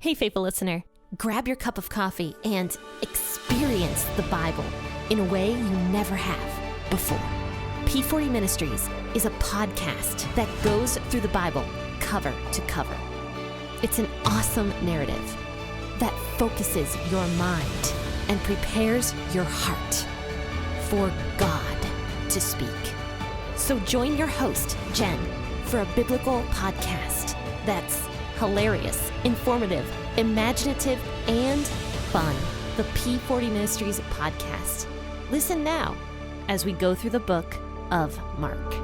Hey, faithful listener, grab your cup of coffee and experience the Bible in a way you never have before. P40 Ministries is a podcast that goes through the Bible cover to cover. It's an awesome narrative that focuses your mind and prepares your heart for God to speak. So join your host, Jen, for a biblical podcast that's hilarious, informative, imaginative, and fun. The P40 Ministries podcast. Listen now as we go through the book of Mark.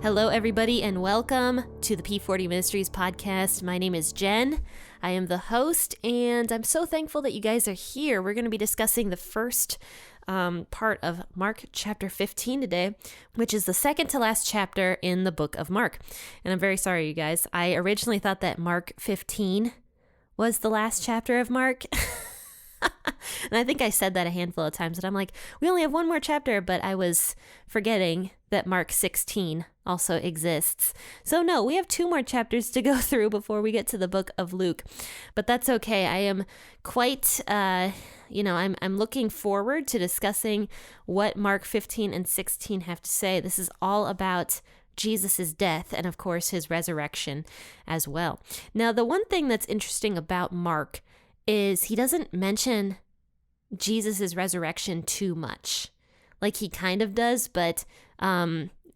Hello, everybody, and welcome to the P40 Ministries podcast. My name is Jen. I am the host, and I'm so thankful that you guys are here. We're going to be discussing the first part of Mark chapter 15 today, which is the second to last chapter in the book of Mark. And I'm very sorry, you guys. I originally thought that Mark 15 was the last chapter of Mark. And I think I said that a handful of times, and I'm like, we only have one more chapter, but I was forgetting that Mark 16 also exists. So no, we have two more chapters to go through before we get to the book of Luke, but that's okay. I am quite, I'm looking forward to discussing what Mark 15 and 16 have to say. This is all about Jesus' death and, of course, his resurrection as well. Now, the one thing that's interesting about Mark is he doesn't mention Jesus' resurrection too much. Like he kind of does, but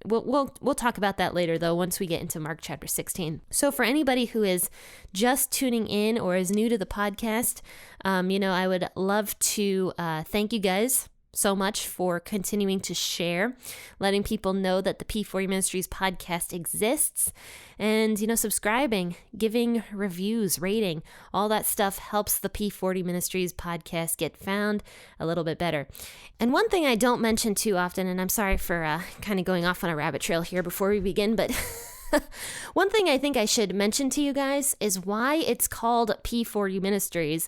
we'll talk about that later, though, once we get into Mark chapter 16. So for anybody who is just tuning in or is new to the podcast, I would love to thank you guys so much for continuing to share, letting people know that the P40 Ministries podcast exists, and, subscribing, giving reviews, rating, all that stuff helps the P40 Ministries podcast get found a little bit better. And one thing I don't mention too often, and I'm sorry for kind of going off on a rabbit trail here before we begin, but one thing I think I should mention to you guys is why it's called P40 Ministries,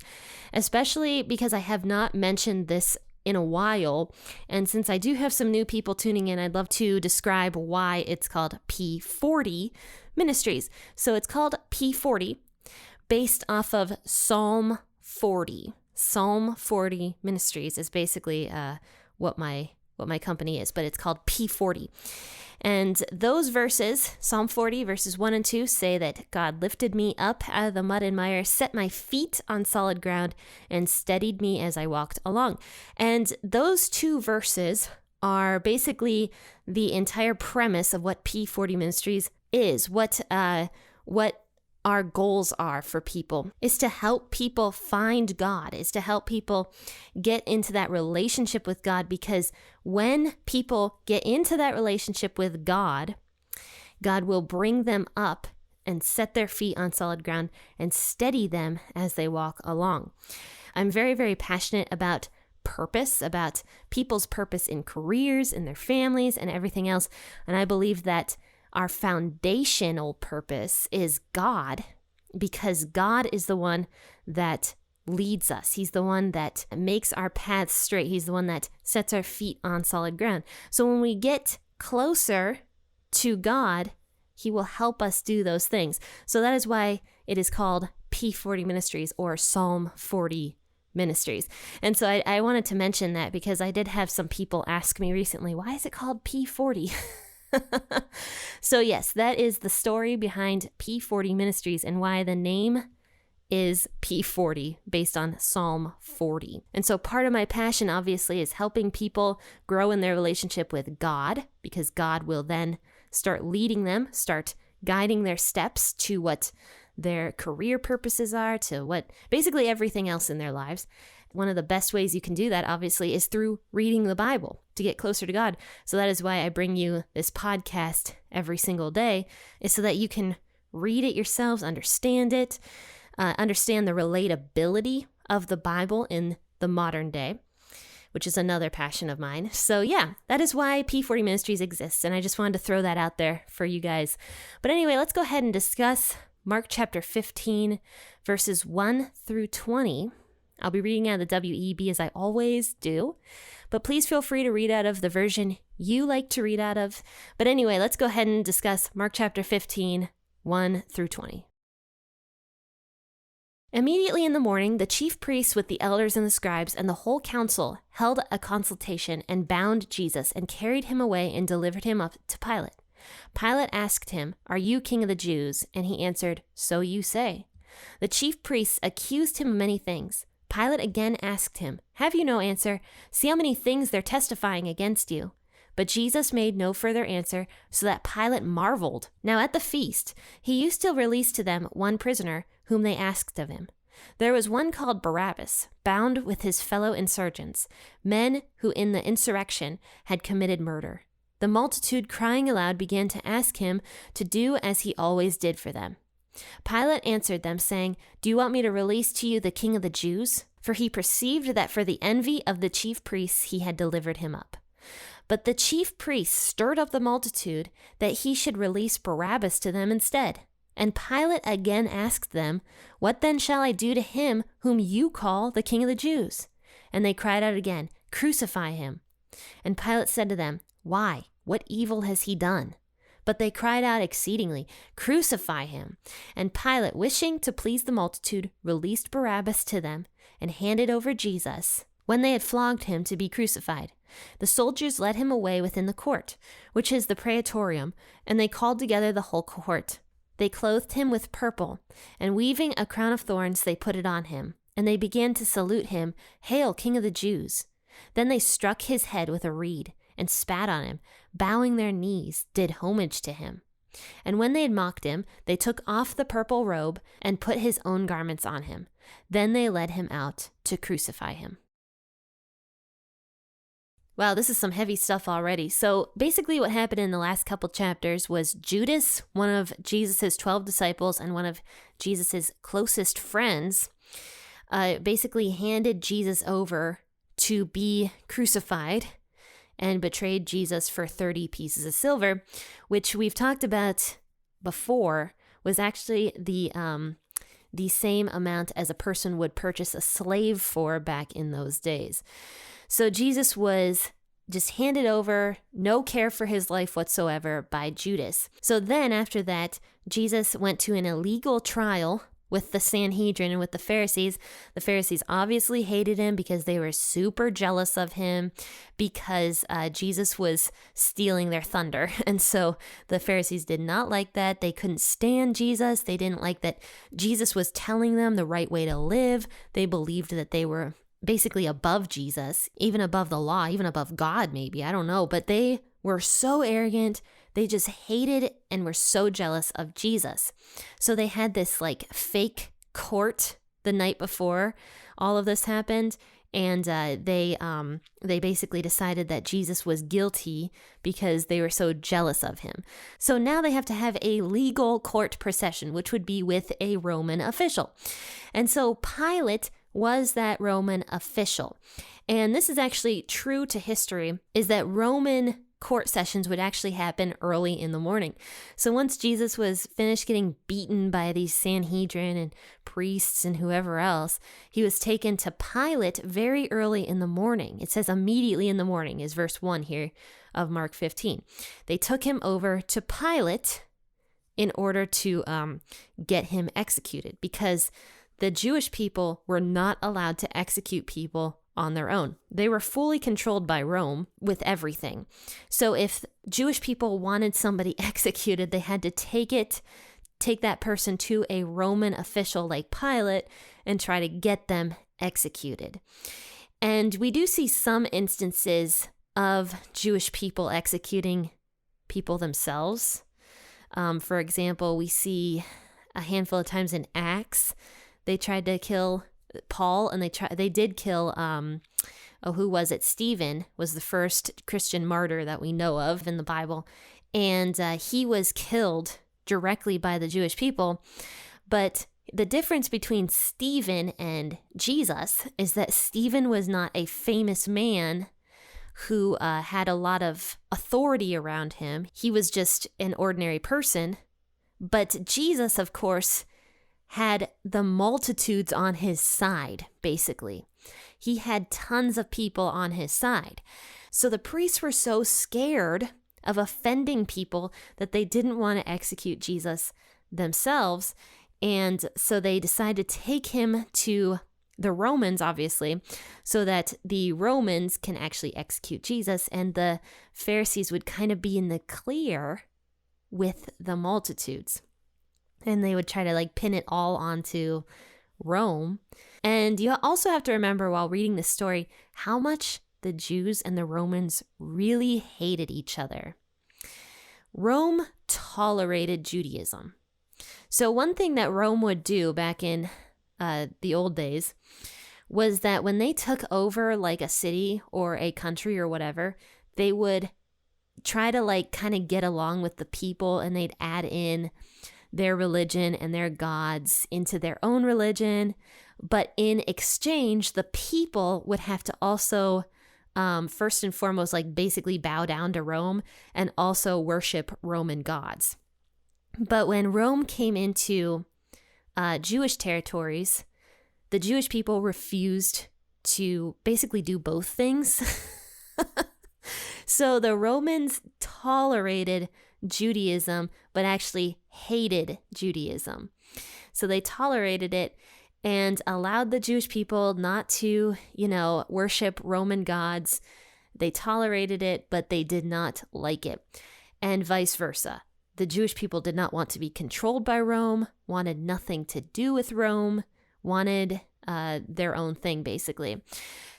especially because I have not mentioned this in a while. And since I do have some new people tuning in, I'd love to describe why it's called P40 Ministries. So it's called P40 based off of Psalm 40. Psalm 40 Ministries is basically what my company is, but it's called P40. And those verses, Psalm 40, verses 1 and 2, say that God lifted me up out of the mud and mire, set my feet on solid ground, and steadied me as I walked along. And those two verses are basically the entire premise of what P40 Ministries is, what our goals are for people, is to help people find God, is to help people get into that relationship with God, because when people get into that relationship with God, God will bring them up and set their feet on solid ground and steady them as they walk along. I'm very, very passionate about purpose, about people's purpose in careers, in their families, and everything else. And I believe that our foundational purpose is God, because God is the one that leads us. He's the one that makes our paths straight. He's the one that sets our feet on solid ground. So when we get closer to God, he will help us do those things. So that is why it is called P40 Ministries, or Psalm 40 Ministries. And so I wanted to mention that because I did have some people ask me recently, why is it called P40? So yes, that is the story behind P40 Ministries and why the name is P40 based on Psalm 40. And so part of my passion obviously is helping people grow in their relationship with God, because God will then start leading them, start guiding their steps to what their career purposes are, to what basically everything else in their lives. One of the best ways you can do that, obviously, is through reading the Bible to get closer to God. So that is why I bring you this podcast every single day, is so that you can read it yourselves, understand it, understand the relatability of the Bible in the modern day, which is another passion of mine. So yeah, that is why P40 Ministries exists, and I just wanted to throw that out there for you guys. But anyway, let's go ahead and discuss Mark chapter 15, verses 1 through 20. I'll be reading out of the WEB as I always do, but please feel free to read out of the version you like to read out of. But anyway, let's go ahead and discuss Mark chapter 15, 1 through 20. Immediately in the morning, the chief priests with the elders and the scribes and the whole council held a consultation and bound Jesus and carried him away and delivered him up to Pilate. Pilate asked him, "Are you king of the Jews?" And he answered, "So you say." The chief priests accused him of many things. Pilate again asked him, "Have you no answer? See how many things they're testifying against you." But Jesus made no further answer, so that Pilate marveled. Now at the feast, he used to release to them one prisoner, whom they asked of him. There was one called Barabbas, bound with his fellow insurgents, men who in the insurrection had committed murder. The multitude, crying aloud, began to ask him to do as he always did for them. Pilate answered them, saying, "Do you want me to release to you the king of the Jews?" For he perceived that for the envy of the chief priests he had delivered him up. But the chief priests stirred up the multitude that he should release Barabbas to them instead. And Pilate again asked them, "What then shall I do to him whom you call the king of the Jews?" And they cried out again, "Crucify him." And Pilate said to them, "Why? What evil has he done?" But they cried out exceedingly, "Crucify him." And Pilate, wishing to please the multitude, released Barabbas to them and handed over Jesus, when they had flogged him, to be crucified. The soldiers led him away within the court, which is the praetorium, and they called together the whole court. They clothed him with purple, and weaving a crown of thorns, they put it on him. And they began to salute him, "Hail, King of the Jews!" Then they struck his head with a reed, and spat on him, bowing their knees, did homage to him. And when they had mocked him, they took off the purple robe and put his own garments on him. Then they led him out to crucify him. Wow, this is some heavy stuff already. So basically what happened in the last couple chapters was Judas, one of Jesus's 12 disciples and one of Jesus's closest friends, basically handed Jesus over to be crucified and betrayed Jesus for 30 pieces of silver, which we've talked about before was actually the same amount as a person would purchase a slave for back in those days. So Jesus was just handed over, no care for his life whatsoever by Judas. So then after that, Jesus went to an illegal trial with the Sanhedrin and with the Pharisees. The Pharisees obviously hated him because they were super jealous of him because Jesus was stealing their thunder. And so the Pharisees did not like that. They couldn't stand Jesus. They didn't like that Jesus was telling them the right way to live. They believed that they were basically above Jesus, even above the law, even above God maybe, I don't know. But they were so arrogant. They just hated and were so jealous of Jesus. So they had this like fake court the night before all of this happened. And they basically decided that Jesus was guilty because they were so jealous of him. So now they have to have a legal court procession, which would be with a Roman official. And so Pilate was that Roman official. And this is actually true to history, is that Roman court sessions would actually happen early in the morning. So once Jesus was finished getting beaten by these Sanhedrin and priests and whoever else, he was taken to Pilate very early in the morning. It says immediately in the morning is verse 1 here of Mark 15. They took him over to Pilate in order to get him executed because the Jewish people were not allowed to execute people on their own. They were fully controlled by Rome with everything. So if Jewish people wanted somebody executed, they had to take that person to a Roman official like Pilate and try to get them executed. And we do see some instances of Jewish people executing people themselves. For example, we see a handful of times in Acts, they tried to kill Paul, and they did kill, who was it? Stephen was the first Christian martyr that we know of in the Bible, and he was killed directly by the Jewish people. But the difference between Stephen and Jesus is that Stephen was not a famous man who had a lot of authority around him. He was just an ordinary person. But Jesus, of course, had the multitudes on his side, basically. He had tons of people on his side. So the priests were so scared of offending people that they didn't want to execute Jesus themselves. And so they decide to take him to the Romans, obviously, so that the Romans can actually execute Jesus, and the Pharisees would kind of be in the clear with the multitudes. And they would try to pin it all onto Rome. And you also have to remember while reading this story how much the Jews and the Romans really hated each other. Rome tolerated Judaism. So one thing that Rome would do back in the old days was that when they took over a city or a country or whatever, they would try to kind of get along with the people, and they'd add in their religion and their gods into their own religion. But in exchange, the people would have to also first and foremost basically bow down to Rome and also worship Roman gods. But when Rome came into Jewish territories, the Jewish people refused to basically do both things. So the Romans tolerated Judaism, but actually hated Judaism. So they tolerated it and allowed the Jewish people not to, worship Roman gods. They tolerated it, but they did not like it. And vice versa. The Jewish people did not want to be controlled by Rome, wanted nothing to do with Rome, wanted their own thing, basically.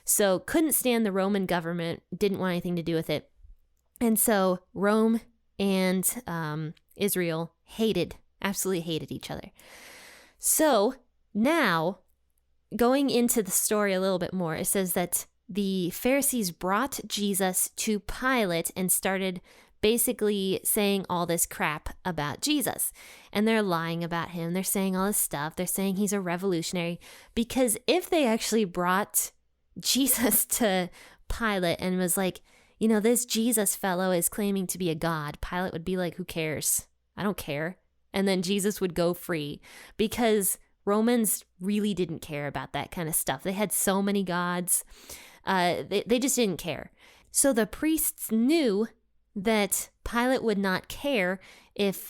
So couldn't stand the Roman government, didn't want anything to do with it. And so Rome and Israel absolutely hated each other. So now, going into the story a little bit more, it says that the Pharisees brought Jesus to Pilate and started basically saying all this crap about Jesus. And they're lying about him. They're saying all this stuff. They're saying he's a revolutionary. Because if they actually brought Jesus to Pilate and was like, this Jesus fellow is claiming to be a god, Pilate would be like, who cares? I don't care. And then Jesus would go free, because Romans really didn't care about that kind of stuff. They had so many gods. They just didn't care. So the priests knew that Pilate would not care if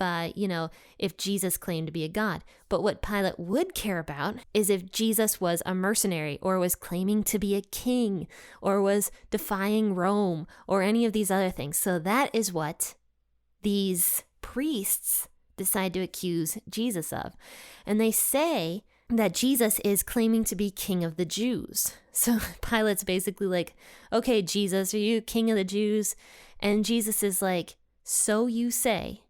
Jesus claimed to be a god. But what Pilate would care about is if Jesus was a mercenary or was claiming to be a king or was defying Rome or any of these other things. So that is what these priests decide to accuse Jesus of. And they say that Jesus is claiming to be king of the Jews. So Pilate's basically like, okay, Jesus, are you king of the Jews? And Jesus is like, so you say.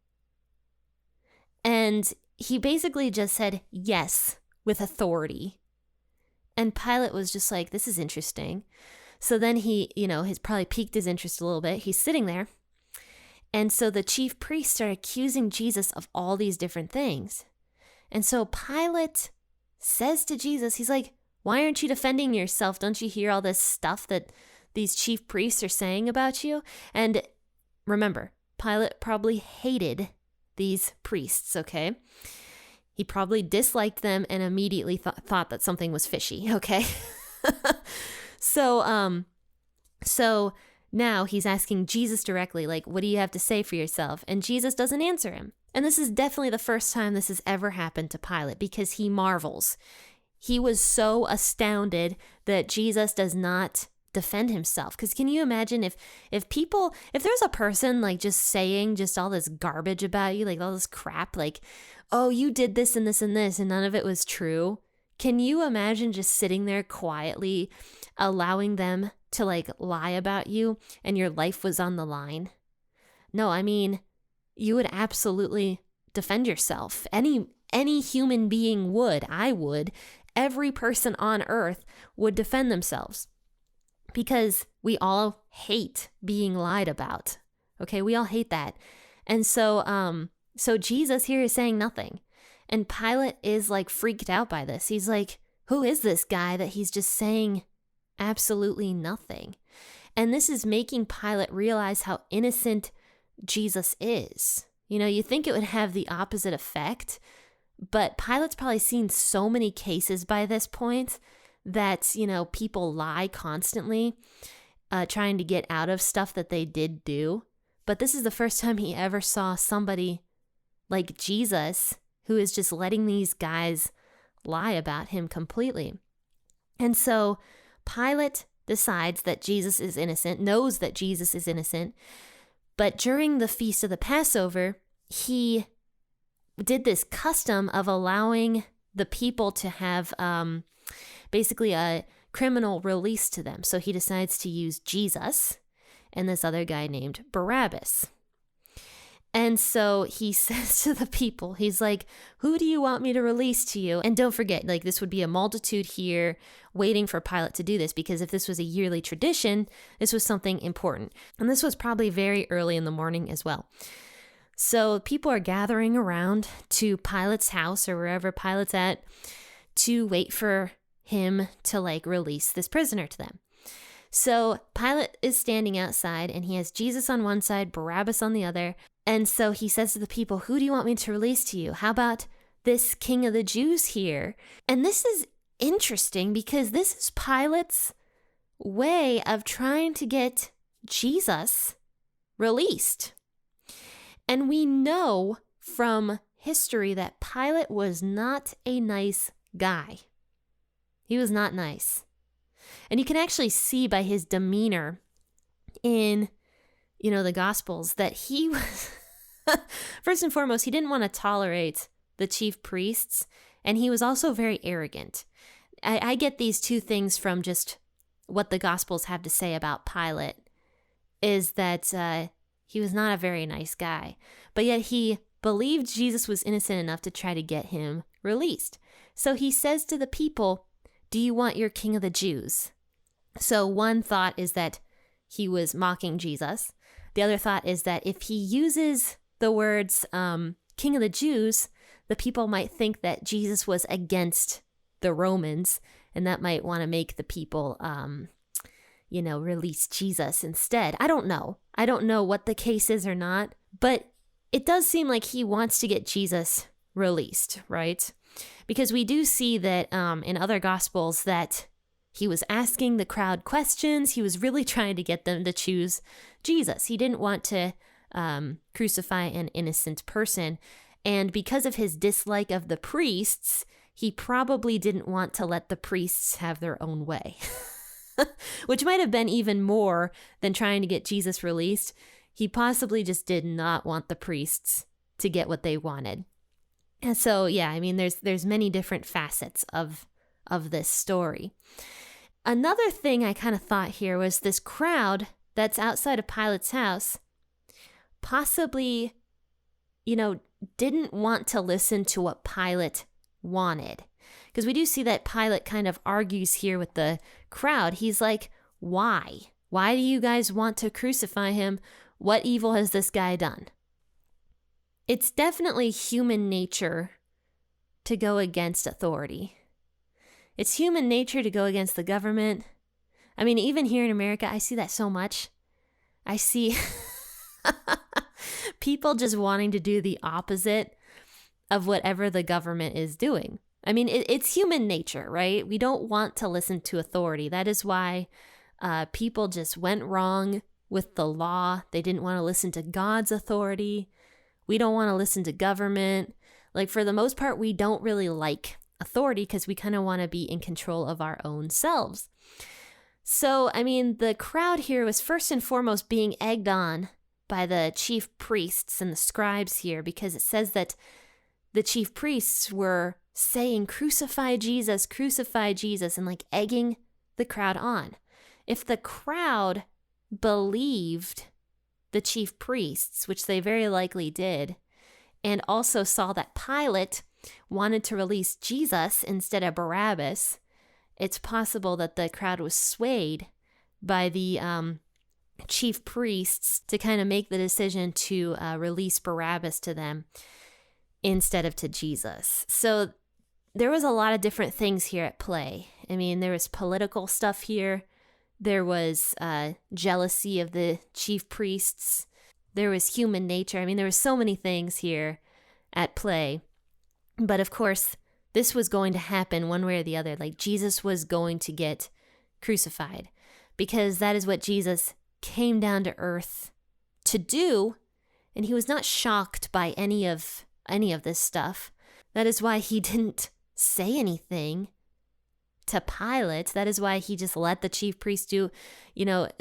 And he basically just said yes with authority. And Pilate was just like, this is interesting. So then he, has probably piqued his interest a little bit. He's sitting there. And so the chief priests are accusing Jesus of all these different things. And so Pilate says to Jesus, he's like, why aren't you defending yourself? Don't you hear all this stuff that these chief priests are saying about you? And remember, Pilate probably hated these priests, okay? He probably disliked them and immediately thought that something was fishy, okay? So now he's asking Jesus directly, like, what do you have to say for yourself? And Jesus doesn't answer him. And this is definitely the first time this has ever happened to Pilate, because he marvels. He was so astounded that Jesus does not defend himself. Because can you imagine if there's a person like just saying just all this garbage about you, like all this crap, like, oh, you did this and this and this, and none of it was true. Can you imagine just sitting there quietly allowing them to like lie about you and your life was on the line? No, I mean, you would absolutely defend yourself. Any human being would. I would. Every person on earth would defend themselves, because we all hate being lied about. Okay, we all hate that. And so Jesus here is saying nothing. And Pilate is like freaked out by this. He's like, who is this guy that he's just saying absolutely nothing? And this is making Pilate realize how innocent Jesus is. You think it would have the opposite effect, but Pilate's probably seen so many cases by this point that, people lie constantly, trying to get out of stuff that they did do. But this is the first time he ever saw somebody like Jesus, who is just letting these guys lie about him completely. And so Pilate decides that Jesus is innocent, knows that Jesus is innocent, but during the feast of the Passover, he did this custom of allowing the people to have basically a criminal released to them. So he decides to use Jesus and this other guy named Barabbas. And so he says to the people, he's like, who do you want me to release to you? And don't forget, like, this would be a multitude here waiting for Pilate to do this, because if this was a yearly tradition, this was something important. And this was probably very early in the morning as well. So people are gathering around to Pilate's house or wherever Pilate's at to wait for him to release this prisoner to them. So Pilate is standing outside and he has Jesus on one side, Barabbas on the other. And so he says to the people, who do you want me to release to you? How about this king of the Jews here? And this is interesting because this is Pilate's way of trying to get Jesus released. And we know from history that Pilate was not a nice guy. He was not nice. And you can actually see by his demeanor in, the Gospels that he was, first and foremost, he didn't want to tolerate the chief priests, and he was also very arrogant. I get these two things from just what the Gospels have to say about Pilate, is that he was not a very nice guy, but yet he believed Jesus was innocent enough to try to get him released. So he says to the people, do you want your king of the Jews? So one thought is that he was mocking Jesus. The other thought is that if he uses the words king of the Jews, the people might think that Jesus was against the Romans, and that might want to make the people, release Jesus instead. I don't know. I don't know what the case is or not, but it does seem like he wants to get Jesus released, right? Because we do see that in other Gospels that he was asking the crowd questions. He was really trying to get them to choose Jesus. He didn't want to crucify an innocent person. And because of his dislike of the priests, he probably didn't want to let the priests have their own way, which might have been even more than trying to get Jesus released. He possibly just did not want the priests to get what they wanted. And so, there's many different facets of this story. Another thing I kind of thought here was this crowd that's outside of Pilate's house possibly, didn't want to listen to what Pilate wanted. Because we do see that Pilate kind of argues here with the crowd. He's like, why? Why do you guys want to crucify him? What evil has this guy done? It's definitely human nature to go against authority. It's human nature to go against the government. I mean, even here in America, I see that so much. I see people just wanting to do the opposite of whatever the government is doing. I mean, it's human nature, right? We don't want to listen to authority. That is why people just went wrong with the law. They didn't want to listen to God's authority. We don't want to listen to government. For the most part, we don't really like authority because we kind of want to be in control of our own selves. So, the crowd here was first and foremost being egged on by the chief priests and the scribes here, because it says that the chief priests were saying, crucify Jesus, and egging the crowd on. If the crowd believed the chief priests, which they very likely did, and also saw that Pilate wanted to release Jesus instead of Barabbas, it's possible that the crowd was swayed by the chief priests to kind of make the decision to release Barabbas to them instead of to Jesus. So there was a lot of different things here at play. There was political stuff here. There was jealousy of the chief priests. There was human nature. There were so many things here at play. But of course, this was going to happen one way or the other. Jesus was going to get crucified, because that is what Jesus came down to earth to do. And he was not shocked by any of this stuff. That is why he didn't say anything to Pilate. That is why he just let the chief priest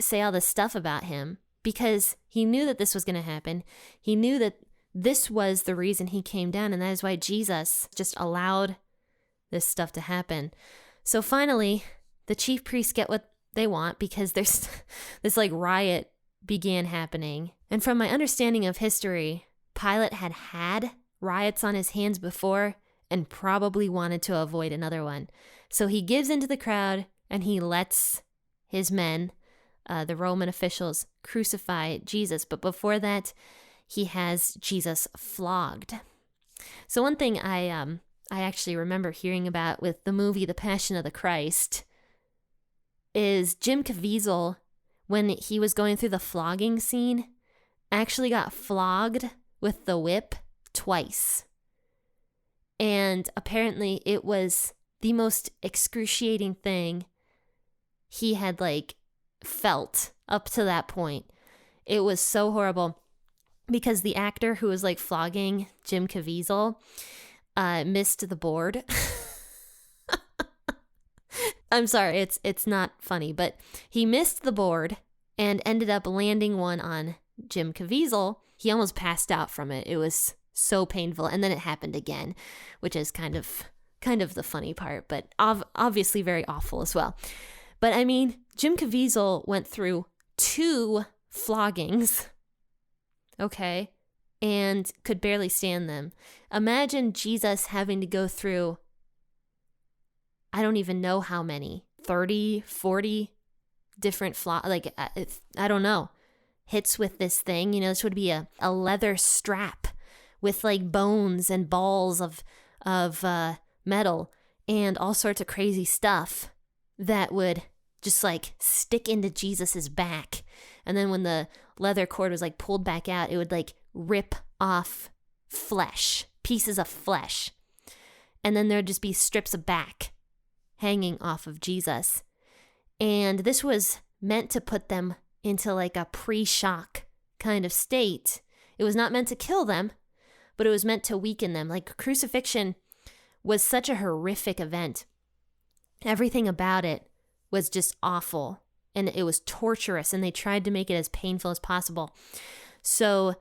say all this stuff about him, because he knew that this was going to happen. He knew that this was the reason he came down, and that is why Jesus just allowed this stuff to happen. So finally, the chief priests get what they want, because there's this riot began happening. And from my understanding of history, Pilate had riots on his hands before and probably wanted to avoid another one. So he gives into the crowd and he lets his men, the Roman officials, crucify Jesus. But before that, he has Jesus flogged. So one thing I actually remember hearing about with the movie The Passion of the Christ is Jim Caviezel, when he was going through the flogging scene, actually got flogged with the whip twice. And apparently it was the most excruciating thing he had felt up to that point. It was so horrible because the actor who was flogging Jim Caviezel missed the board. I'm sorry, it's not funny, but he missed the board and ended up landing one on Jim Caviezel. He almost passed out from it. It was so painful. And then it happened again, which is kind of the funny part, but obviously very awful as well. But I mean, Jim Caviezel went through 2 floggings, okay, and could barely stand them. Imagine Jesus having to go through, I don't even know how many, 30, 40 different I don't know, hits with this thing. This would be a leather strap with bones and balls of metal and all sorts of crazy stuff that would just stick into Jesus's back. And then when the leather cord was pulled back out, it would rip off flesh, pieces of flesh. And then there'd just be strips of back hanging off of Jesus. And this was meant to put them into a pre-shock kind of state. It was not meant to kill them, but it was meant to weaken them. Crucifixion was such a horrific event. Everything about it was just awful, and it was torturous, and they tried to make it as painful as possible. So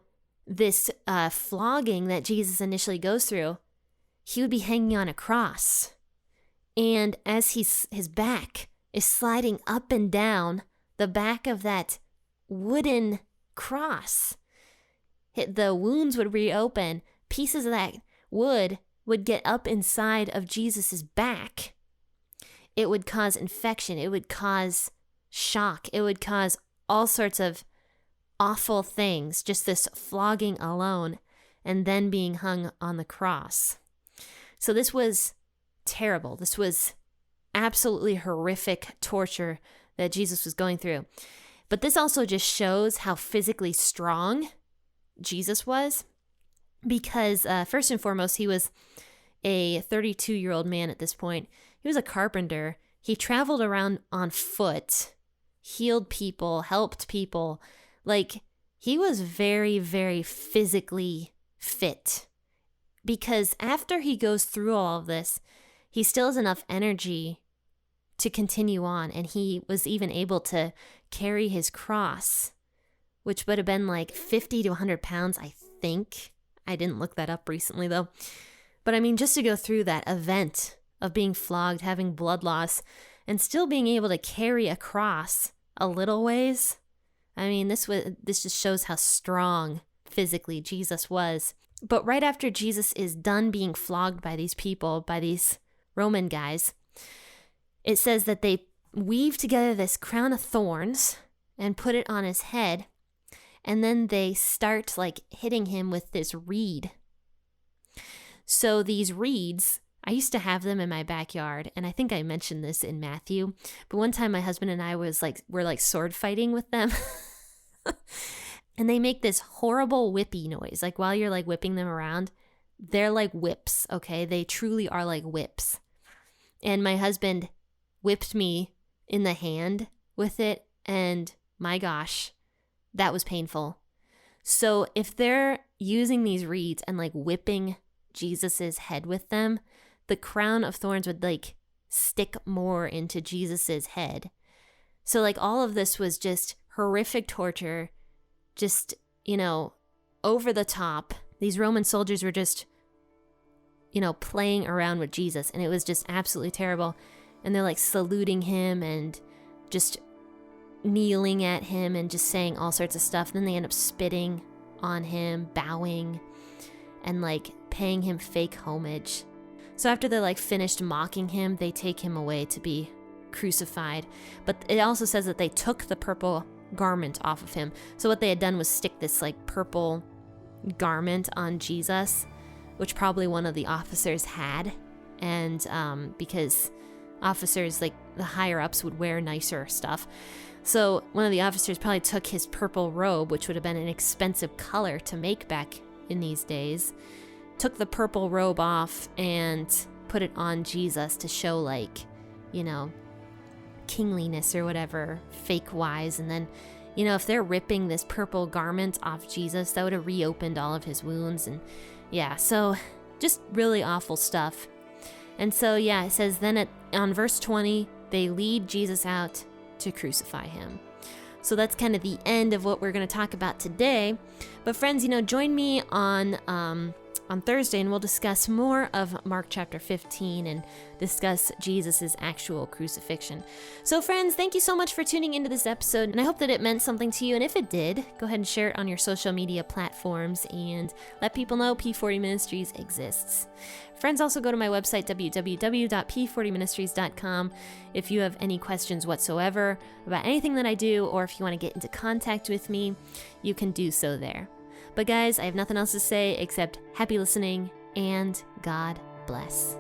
this flogging that Jesus initially goes through, he would be hanging on a cross, and as his back is sliding up and down the back of that wooden cross, the wounds would reopen. Pieces of that wood would get up inside of Jesus's back. It would cause infection. It would cause shock. It would cause all sorts of awful things, just this flogging alone, and then being hung on the cross. So this was terrible. This was absolutely horrific torture that Jesus was going through. But this also just shows how physically strong Jesus was, because first and foremost, he was a 32-year-old man at this point. He was a carpenter. He traveled around on foot, healed people, helped people. He was very, very physically fit, because after he goes through all of this, he still has enough energy to continue on, and he was even able to carry his cross, which would have been 50 to 100 pounds, I think. I didn't look that up recently, though. But I mean, just to go through that event of being flogged, having blood loss, and still being able to carry a cross a little ways, I mean, this just shows how strong physically Jesus was. But right after Jesus is done being flogged by these people, by these Roman guys, it says that they weave together this crown of thorns and put it on his head, and then they start hitting him with this reed. So these reeds, I used to have them in my backyard, and I think I mentioned this in Matthew, but one time my husband and I were sword fighting with them. And they make this horrible whippy noise. While you're whipping them around, they're like whips, okay? They truly are like whips. And my husband whipped me in the hand with it, and my gosh, that was painful. So if they're using these reeds and whipping Jesus's head with them, the crown of thorns would like stick more into Jesus's head. So like all of this was just horrific torture, just, over the top. These Roman soldiers were just, playing around with Jesus, and it was just absolutely terrible. And they're like saluting him and just kneeling at him and just saying all sorts of stuff. Then they end up spitting on him, bowing, and like paying him fake homage. So after they're like finished mocking him, they take him away to be crucified. But it also says that they took the purple garment off of him. So what they had done was stick this like purple garment on Jesus, which probably one of the officers had. And because officers, like the higher ups, would wear nicer stuff. So one of the officers probably took his purple robe, which would have been an expensive color to make back in these days, took the purple robe off and put it on Jesus to show like, kingliness or whatever, fake wise. And then, if they're ripping this purple garment off Jesus, that would have reopened all of his wounds. And yeah, so just really awful stuff. And so, yeah, it says then on verse 20, they lead Jesus out to crucify him. So that's kind of the end of what we're going to talk about today. But friends, join me on Thursday, and we'll discuss more of Mark chapter 15 and discuss Jesus's actual crucifixion. So friends, thank you so much for tuning into this episode, and I hope that it meant something to you. And if it did, go ahead and share it on your social media platforms and let people know P40 Ministries exists. Friends, also go to my website, www.p40ministries.com, if you have any questions whatsoever about anything that I do, or if you want to get into contact with me, you can do so there. But guys, I have nothing else to say except happy listening and God bless.